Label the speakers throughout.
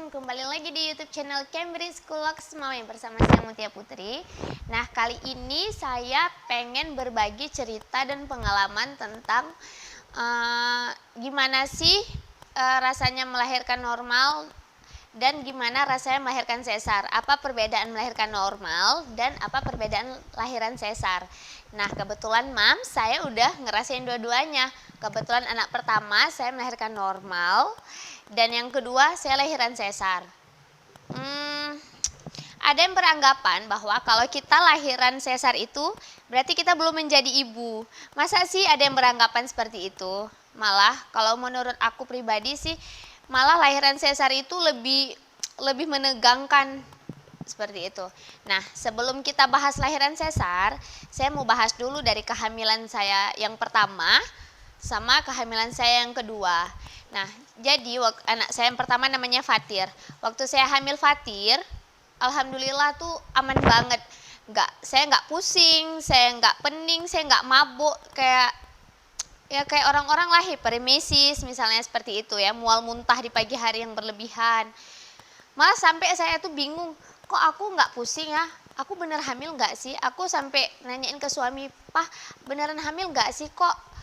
Speaker 1: kembali lagi di YouTube channel Cambridge School of Smile bersama saya Mutia Putri. Nah, kali ini saya pengen berbagi cerita dan pengalaman tentang gimana sih rasanya melahirkan normal dan gimana rasanya melahirkan sesar. Apa perbedaan melahirkan normal dan apa perbedaan lahiran sesar. Nah, kebetulan saya udah ngerasain dua-duanya. Kebetulan anak pertama saya melahirkan normal. Dan yang kedua, saya lahiran sesar. Ada yang beranggapan bahwa kalau kita lahiran sesar itu berarti kita belum menjadi ibu. Masa sih ada yang beranggapan seperti itu? Malah kalau menurut aku pribadi sih, malah lahiran sesar itu lebih menegangkan seperti itu. Nah, sebelum kita bahas lahiran sesar, saya mau bahas dulu dari kehamilan saya yang pertama sama kehamilan saya yang kedua. Nah, jadi anak saya yang pertama namanya Fatir. Waktu saya hamil Fatir, alhamdulillah tuh aman banget. Saya nggak pusing, saya nggak pening, saya nggak mabuk kayak orang-orang lah hiperemesis misalnya seperti itu ya, mual muntah di pagi hari yang berlebihan. Malah sampai saya tuh bingung, kok aku nggak pusing ya? Aku bener hamil nggak sih? Aku sampai nanyain ke suami, "Pah, beneran hamil nggak sih? Kok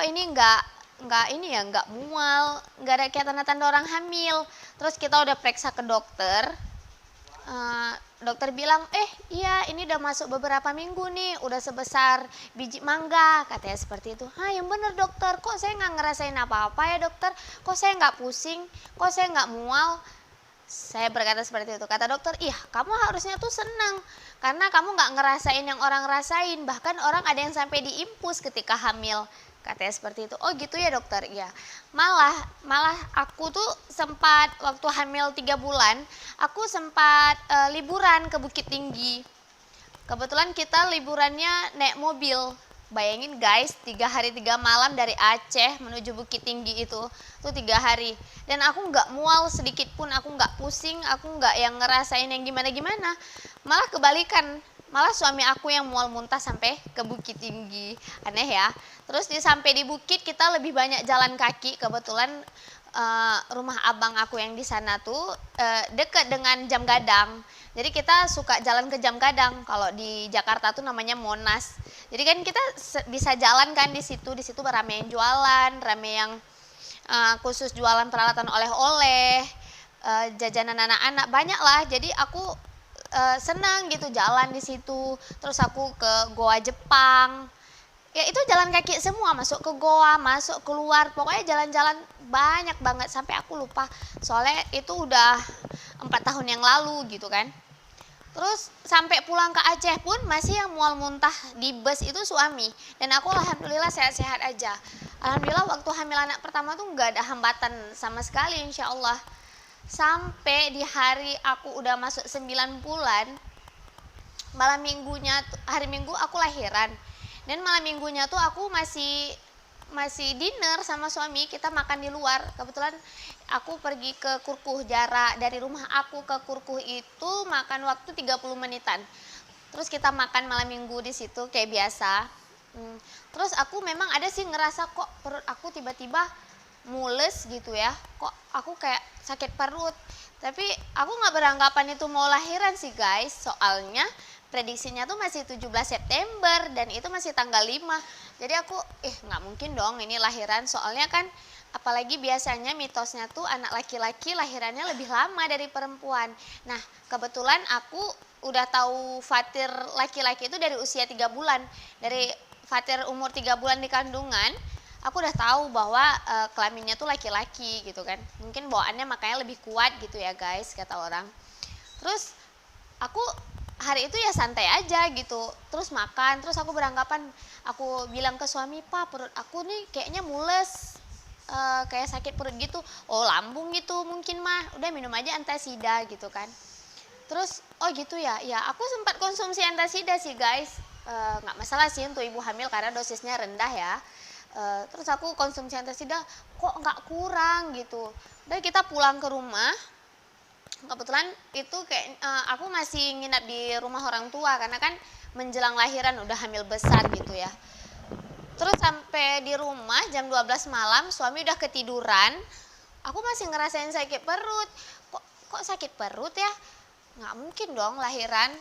Speaker 1: ini nggak mual, nggak ada kayak tanda-tanda orang hamil." Terus kita udah periksa ke dokter, dokter bilang, iya ini udah masuk beberapa minggu nih, udah sebesar biji mangga, katanya seperti itu. Yang bener dokter, kok saya nggak ngerasain apa-apa ya dokter, kok saya nggak pusing, kok saya nggak mual. Saya berkata seperti itu, kata dokter, kamu harusnya tuh senang karena kamu nggak ngerasain yang orang rasain, bahkan orang ada yang sampai diimpus ketika hamil, katanya seperti itu. Oh gitu ya dokter, iya. Malah aku tuh sempat waktu hamil 3 bulan, aku sempat liburan ke Bukit Tinggi. Kebetulan kita liburannya naik mobil. Bayangin guys, 3 hari 3 malam dari Aceh menuju Bukit Tinggi itu 3 hari. Dan aku nggak mual sedikit pun, aku nggak pusing, aku nggak yang ngerasain yang gimana-gimana. Malah kebalikan, malah suami aku yang mual muntah sampai ke Bukit Tinggi. Aneh ya. Terus sampai di bukit kita lebih banyak jalan kaki. Kebetulan rumah abang aku yang di sana tuh dekat dengan Jam Gadang. Jadi kita suka jalan ke Jam Gadang. Kalau di Jakarta tuh namanya Monas. Jadi kan kita bisa jalan kan di situ. Di situ rame yang jualan, rame yang khusus jualan peralatan oleh-oleh, jajanan anak-anak, banyak lah. Jadi aku senang gitu jalan di situ. Terus aku ke Goa Jepang. Ya itu jalan kaki semua, masuk ke goa, masuk keluar, pokoknya jalan-jalan banyak banget sampai aku lupa. Soalnya itu udah 4 tahun yang lalu gitu kan. Terus sampai pulang ke Aceh pun masih yang mual muntah di bus itu suami. Dan aku alhamdulillah sehat-sehat aja. Alhamdulillah waktu hamil anak pertama tuh nggak ada hambatan sama sekali insya Allah. Sampai di hari aku udah masuk 9 bulan, malam minggunya, hari Minggu aku lahiran. Dan malam minggunya tuh aku masih dinner sama suami, kita makan di luar. Kebetulan aku pergi ke Kurkuh, jarak dari rumah aku ke Kurkuh itu makan waktu 30 menitan. Terus kita makan malam minggu di situ kayak biasa. Terus aku memang ada sih ngerasa kok perut aku tiba-tiba mules gitu ya. Kok aku kayak sakit perut. Tapi aku nggak beranggapan itu mau lahiran sih guys. Soalnya prediksinya tuh masih 17 September dan itu masih tanggal 5. Jadi aku nggak mungkin dong ini lahiran, soalnya kan apalagi biasanya mitosnya tuh anak laki-laki lahirannya lebih lama dari perempuan. Nah, kebetulan aku udah tahu Fatir laki-laki itu dari usia 3 bulan. Dari Fatir umur 3 bulan di kandungan, aku udah tahu bahwa kelaminnya tuh laki-laki gitu kan. Mungkin bawaannya makanya lebih kuat gitu ya guys, kata orang. Terus aku hari itu ya santai aja gitu, terus makan, terus aku beranggapan, aku bilang ke suami, "Pak, perut aku nih kayaknya mules, kayak sakit perut gitu." "Oh lambung gitu mungkin mah, udah minum aja antasida," gitu kan. Terus oh gitu ya, ya aku sempat konsumsi antasida sih guys, nggak masalah sih untuk ibu hamil karena dosisnya rendah ya. Terus aku konsumsi antasida kok nggak kurang gitu. Dan kita pulang ke rumah. Kebetulan itu kayak aku masih nginap di rumah orang tua karena kan menjelang lahiran udah hamil besar gitu ya. Terus sampai di rumah jam 12 malam suami udah ketiduran. Aku masih ngerasain sakit perut. Kok kok sakit perut ya, nggak mungkin dong lahiran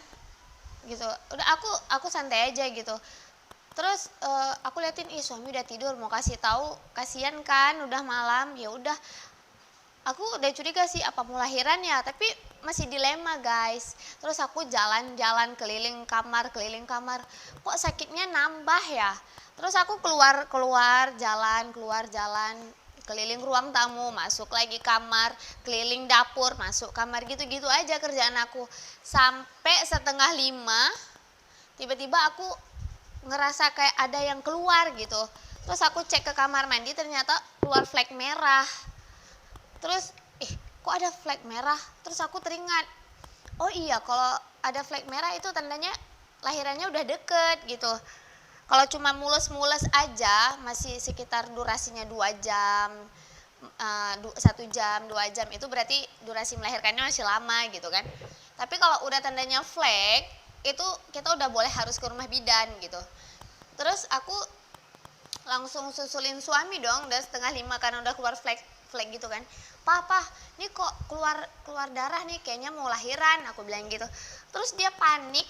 Speaker 1: gitu. Udah aku santai aja gitu. Terus aku liatin, ih suami udah tidur, mau kasih tahu kasihan kan udah malam. Ya udah, aku udah curiga sih apa mau lahiran ya, tapi masih dilema guys. Terus aku jalan-jalan keliling kamar, kok sakitnya nambah ya. Terus aku keluar jalan keliling ruang tamu, masuk lagi kamar, keliling dapur, masuk kamar, gitu-gitu aja kerjaan aku. Sampai setengah 5, tiba-tiba aku ngerasa kayak ada yang keluar gitu. Terus aku cek ke kamar mandi, ternyata keluar flek merah. Terus kok ada flek merah? Terus aku teringat, oh iya, kalau ada flek merah itu tandanya lahirannya udah deket gitu. Kalau cuma mulus-mulus aja masih sekitar durasinya 2 jam, 1 jam, 2 jam, itu berarti durasi melahirkannya masih lama gitu kan. Tapi kalau udah tandanya flek, itu kita udah boleh harus ke rumah bidan gitu. Terus aku langsung susulin suami dong, udah setengah 5 karena udah keluar flek gitu kan. Papa, ini kok keluar darah nih, kayaknya mau lahiran, aku bilang gitu. Terus dia panik,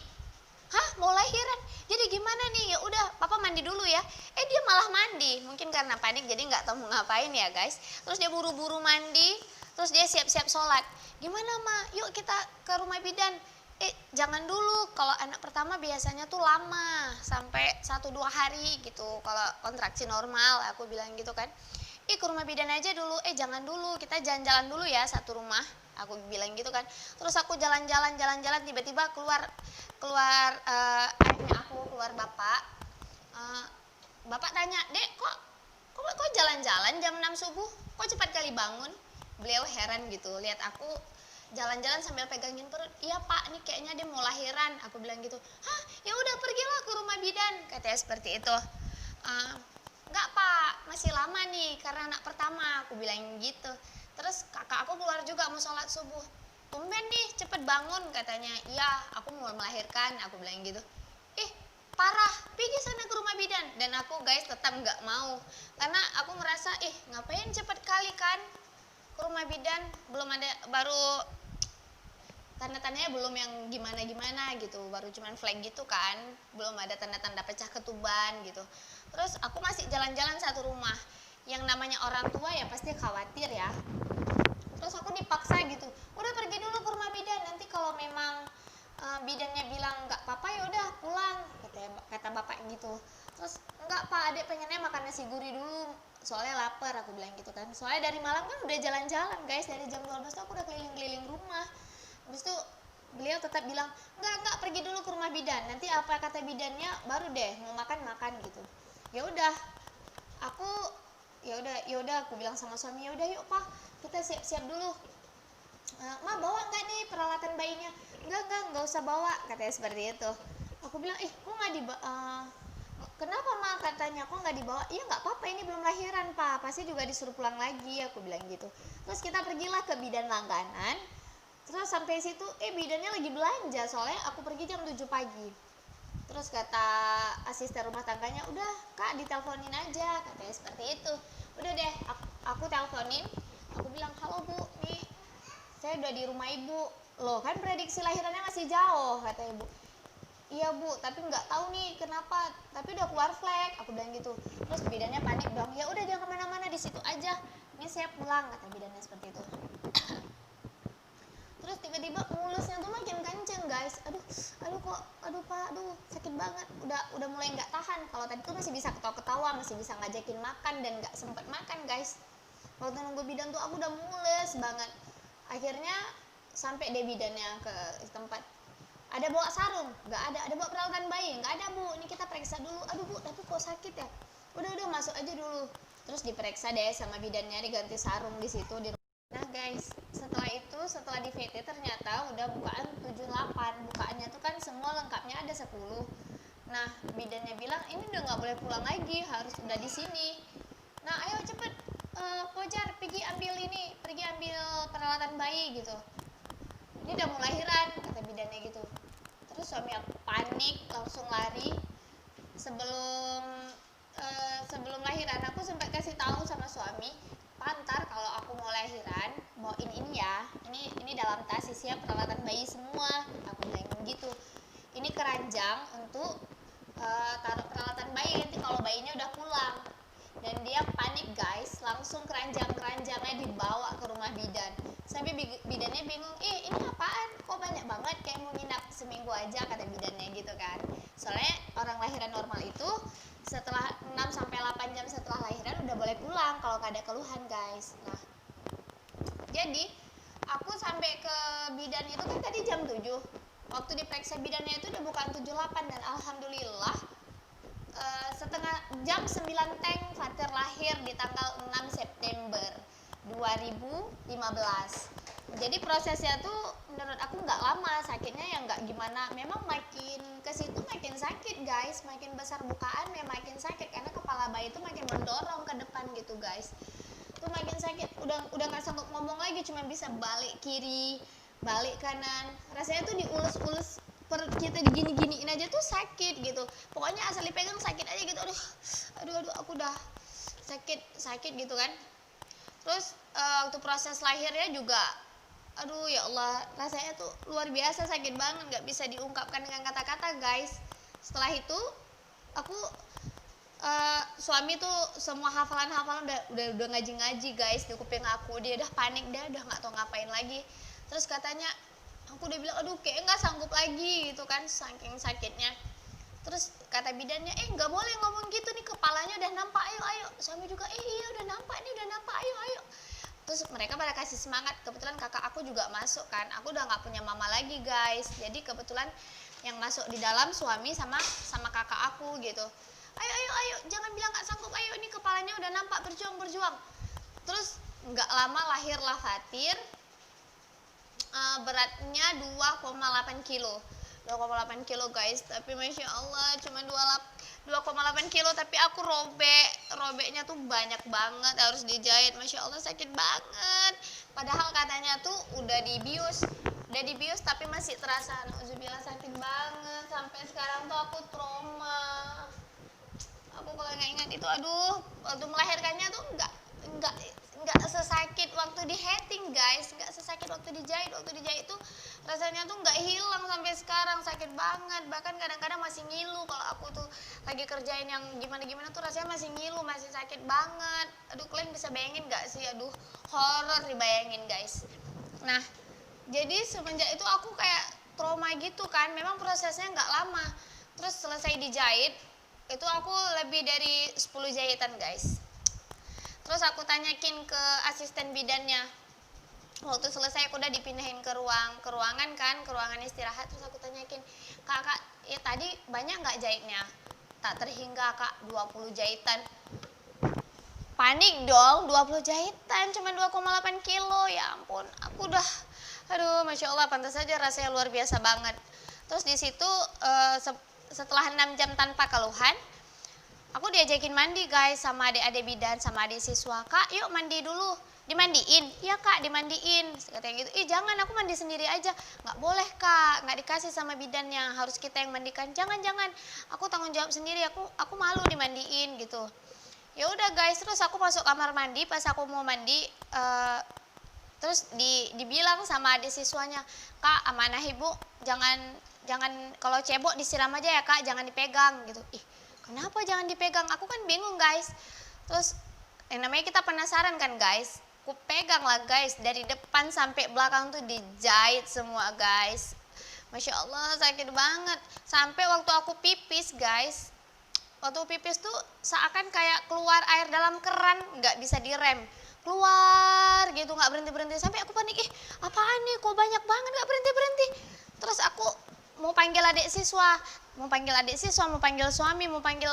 Speaker 1: hah mau lahiran? Jadi gimana nih? Ya udah, papa mandi dulu ya. Dia malah mandi, mungkin karena panik jadi nggak tahu mau ngapain ya guys. Terus dia buru-buru mandi, terus dia siap-siap sholat. Gimana ma? Yuk kita ke rumah bidan. Jangan dulu, kalau anak pertama biasanya tuh lama, sampai 1-2 hari gitu kalau kontraksi normal, aku bilang gitu kan. Ke rumah bidan aja dulu, jangan dulu, kita jalan-jalan dulu ya satu rumah, aku bilang gitu kan. Terus aku jalan-jalan, tiba-tiba keluar ayahnya aku, keluar bapak. Bapak tanya, dek kok jalan-jalan jam 6 subuh, kok cepat kali bangun? Beliau heran gitu, lihat aku jalan-jalan sambil pegangin perut. Iya pak, ini kayaknya dia mau lahiran, aku bilang gitu. Hah, ya udah pergilah ke rumah bidan, katanya seperti itu. Enggak pak, masih lama nih karena anak pertama, aku bilang gitu. Terus kakak aku keluar juga mau sholat subuh. Tumben nih cepet bangun, katanya. Iya, aku mau melahirkan, aku bilang gitu. Parah, pergi sana ke rumah bidan. Dan aku guys tetap nggak mau, karena aku merasa ngapain cepet kali kan ke rumah bidan, belum ada, baru tanda-tandanya belum yang gimana-gimana gitu, baru cuman flag gitu kan, belum ada tanda-tanda pecah ketuban gitu. Terus aku masih jalan-jalan satu rumah, yang namanya orang tua ya pasti khawatir ya. Terus aku dipaksa gitu, udah pergi dulu ke rumah bidan, nanti kalau memang bidannya bilang nggak apa-apa ya udah pulang, kata bapak gitu. Terus enggak pak, adik pengennya makan nasi gurih dulu, soalnya lapar, aku bilang gitu kan. Soalnya dari malam kan udah jalan-jalan guys, dari jam 12 tuh aku udah keliling-keliling rumah. Habis itu beliau tetap bilang, enggak pergi dulu ke rumah bidan, nanti apa kata bidannya baru deh mau makan gitu. Ya udah, aku ya udah aku bilang sama suami, ya udah yuk pak, kita siap-siap dulu. Ma bawa nggak nih peralatan bayinya? Enggak usah bawa, katanya seperti itu. Aku bilang, kok nggak kenapa ma, katanya kok nggak dibawa? Iya nggak apa-apa, ini belum lahiran pak, pasti juga disuruh pulang lagi, aku bilang gitu. Terus kita pergilah ke bidan langganan. Terus sampai situ bidannya lagi belanja, soalnya aku pergi jam 7 pagi. Terus kata asisten rumah tangganya, udah kak diteleponin aja, katanya seperti itu. Udah deh, aku teleponin, aku bilang, halo bu, nih saya udah di rumah ibu. Loh kan prediksi lahirannya masih jauh, kata ibu. Iya bu, tapi nggak tahu nih kenapa, tapi udah keluar flek, aku bilang gitu. Terus bidannya panik dong, ya udah jangan kemana-mana, di situ aja, ini saya pulang, kata bidannya seperti itu. Terus tiba-tiba mulusnya tuh makin kenceng guys, aduh pak, sakit banget, udah mulai nggak tahan. Kalau tadi tuh masih bisa ketawa-ketawa, masih bisa ngajakin makan, dan nggak sempet makan guys. Waktu nunggu bidan tuh aku udah mules banget. Akhirnya sampai deh bidannya ke tempat. Ada bawa sarung? Nggak ada. Ada bawa peralatan bayi? Nggak ada bu, ini kita periksa dulu. Aduh bu, tapi kok sakit ya? Udah masuk aja dulu. Terus diperiksa deh sama bidannya, diganti sarung di situ. Nah guys, setelah di VT ternyata udah bukaan 78. Bukaannya tuh kan semua lengkapnya ada 10. Nah bidannya bilang ini udah nggak boleh pulang lagi, harus udah di sini. Nah ayo cepet, Pojar pergi ambil peralatan bayi gitu. Ini udah mau lahiran, kata bidannya gitu. Terus suami aku panik, langsung lari. Sebelum lahiran aku sempat kasih tahu sama suami, pantar kalau aku mau lahiran bawain ini ya, ini dalam dalam tas isinya peralatan bayi semua. Aku bilang gitu. Ini keranjang untuk taruh peralatan bayi nanti kalau bayinya udah pulang. Dan dia panik guys, langsung keranjangnya dibawa ke rumah bidan. Sampai bidannya bingung, ini apaan? Kok banyak banget, kayak mau nginap seminggu aja, kata bidannya gitu kan. Soalnya orang lahiran normal itu setelah 6-8 jam setelah lahiran udah boleh pulang kalau gak ada keluhan guys. Nah, jadi aku sampai ke bidan itu kan tadi jam 7. Waktu diperiksa bidannya itu udah bukan 7.8 dan alhamdulillah setengah jam 9 teng Fatir lahir di tanggal 6 September 2015. Jadi prosesnya tuh menurut aku nggak lama, sakitnya ya nggak gimana. Memang makin ke situ makin sakit guys, makin besar bukaan ya makin sakit karena kepala bayi itu makin mendorong ke depan gitu guys. Tuh makin sakit, udah nggak sanggup ngomong lagi, cuma bisa balik kiri, balik kanan. Rasanya tuh diulus-ulus, perut kita digini-giniin aja tuh sakit gitu. Pokoknya asal dipegang sakit aja gitu. Aduh aku udah sakit gitu kan. Terus waktu proses lahirnya juga, aduh ya Allah, rasanya tuh luar biasa sakit banget, nggak bisa diungkapkan dengan kata-kata guys. Setelah itu aku suami tuh semua hafalan udah ngaji guys di kuping aku. Dia udah panik, dia udah nggak tahu ngapain lagi. Terus katanya, aku udah bilang aduh kayak nggak sanggup lagi gitu kan saking sakitnya. Terus kata bidannya, nggak boleh ngomong gitu nih, kepalanya udah nampak, ayo. Suami juga iya udah nampak nih, udah nampak, ayo. Terus mereka pada kasih semangat. Kebetulan kakak aku juga masuk kan, aku udah nggak punya mama lagi guys. Jadi kebetulan yang masuk di dalam suami sama kakak aku gitu. Ayo, jangan bilang nggak sanggup, ayo ini kepalanya udah nampak, berjuang. Terus nggak lama lahirlah Fatir. Beratnya 2,8 kilo 2,8 kilo guys, tapi Masya Allah cuma 2,8 kilo, tapi aku robeknya tuh banyak banget, harus dijahit. Masya Allah sakit banget, padahal katanya tuh udah dibius tapi masih terasa. Nauzubillah, sakit banget, sampai sekarang tuh aku trauma. Aku kalau ingat itu, aduh, waktu melahirkannya tuh nggak sesakit waktu di heading guys, nggak sesakit waktu dijahit. Tuh rasanya tuh nggak hilang sampai sekarang, sakit banget. Bahkan kadang-kadang masih ngilu kalau aku tuh lagi kerjain yang gimana tuh rasanya masih ngilu, masih sakit banget. Aduh, kalian bisa bayangin nggak sih? Aduh, horor dibayangin guys. Nah, jadi semenjak itu aku kayak trauma gitu kan. Memang prosesnya nggak lama. Terus selesai dijahit itu aku lebih dari 10 jahitan guys. Terus aku tanyakin ke asisten bidannya. Waktu selesai aku udah dipindahin ke ruangan istirahat. Terus aku tanyakin, kakak ya tadi banyak nggak jahitnya? Tak terhingga kak, 20 jahitan. Panik dong, 20 jahitan cuma 2,8 kilo, ya ampun. Aku udah, aduh Masya Allah, pantas saja rasanya luar biasa banget. Terus di situ setelah 6 jam tanpa keluhan, aku diajakin mandi guys sama adik-adik bidan, sama adik siswa. Kak yuk mandi dulu. Dimandiin? Iya kak dimandiin. Katanya gitu. Jangan, aku mandi sendiri aja. Nggak boleh kak, nggak dikasih sama bidannya, harus kita yang mandikan. Jangan, aku tanggung jawab sendiri, aku malu dimandiin gitu. Ya udah guys, terus aku masuk kamar mandi. Pas aku mau mandi, terus dibilang sama adik siswanya, kak amanah ibu, jangan kalau cebok disiram aja ya kak, jangan dipegang gitu. Kenapa jangan dipegang? Aku kan bingung guys. Terus yang namanya kita penasaran kan guys. Aku pegang lah guys, dari depan sampai belakang tuh dijahit semua guys. Masya Allah sakit banget. Sampai waktu aku pipis guys, waktu pipis tuh seakan kayak keluar air dalam keran, nggak bisa direm, keluar gitu, nggak berhenti. Sampai aku panik, apaan nih kok banyak banget, nggak berhenti. Terus aku mau panggil adik siswa, mau panggil suami, mau panggil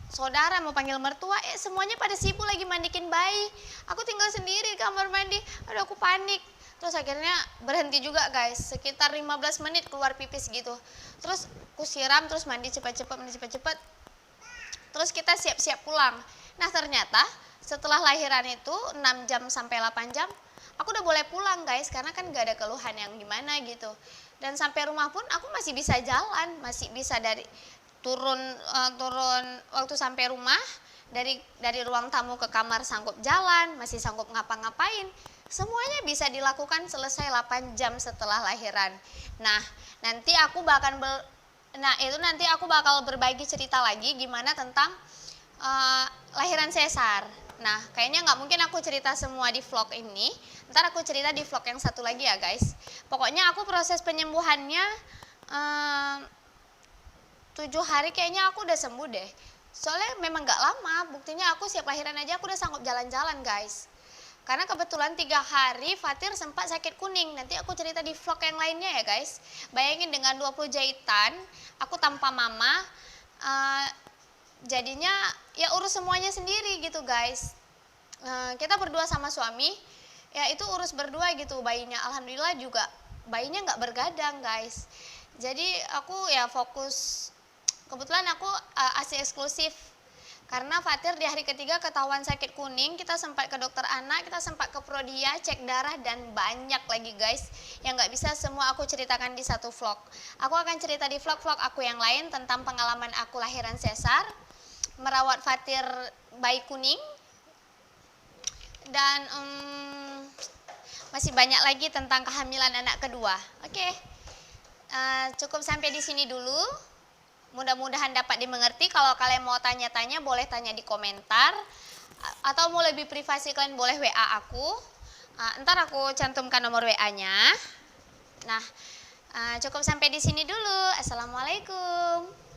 Speaker 1: saudara, mau panggil mertua, semuanya pada sibuk lagi mandikin bayi. Aku tinggal sendiri di kamar mandi. Aduh, aku panik. Terus akhirnya berhenti juga guys, sekitar 15 menit keluar pipis gitu. Terus aku siram, terus mandi cepat-cepat. Terus kita siap-siap pulang. Nah ternyata setelah lahiran itu 6 jam sampai 8 jam, aku udah boleh pulang guys, karena kan gak ada keluhan yang gimana gitu. Dan sampai rumah pun aku masih bisa jalan, masih bisa dari turun waktu sampai rumah, dari ruang tamu ke kamar sanggup jalan, masih sanggup ngapa-ngapain. Semuanya bisa dilakukan selesai 8 jam setelah lahiran. Nah, nanti aku bakal nanti aku bakal berbagi cerita lagi gimana tentang lahiran sesar. Nah, kayaknya nggak mungkin aku cerita semua di vlog ini. Ntar aku cerita di vlog yang satu lagi ya guys. Pokoknya aku proses penyembuhannya 7 hari kayaknya aku udah sembuh deh. Soalnya memang gak lama, buktinya aku siap lahiran aja aku udah sanggup jalan-jalan guys. Karena kebetulan 3 hari Fatir sempat sakit kuning. Nanti aku cerita di vlog yang lainnya ya guys. Bayangin dengan 20 jahitan, aku tanpa mama, jadinya ya urus semuanya sendiri gitu guys. Kita berdua sama suami, ya itu urus berdua gitu bayinya. Alhamdulillah juga bayinya nggak bergadang guys. Jadi aku ya fokus, kebetulan aku ASI eksklusif. Karena Fatir di hari ketiga ketahuan sakit kuning, kita sempat ke dokter anak, kita sempat ke Prodia, cek darah, dan banyak lagi guys yang nggak bisa semua aku ceritakan di satu vlog. Aku akan cerita di vlog-vlog aku yang lain tentang pengalaman aku lahiran sesar, merawat Fatir bayi kuning, dan masih banyak lagi tentang kehamilan anak kedua. Oke, cukup sampai di sini dulu. Mudah-mudahan dapat dimengerti. Kalau kalian mau tanya-tanya boleh tanya di komentar, atau mau lebih privasi kalian boleh WA aku. Ntar aku cantumkan nomor WA-nya. Nah, cukup sampai di sini dulu. Assalamualaikum.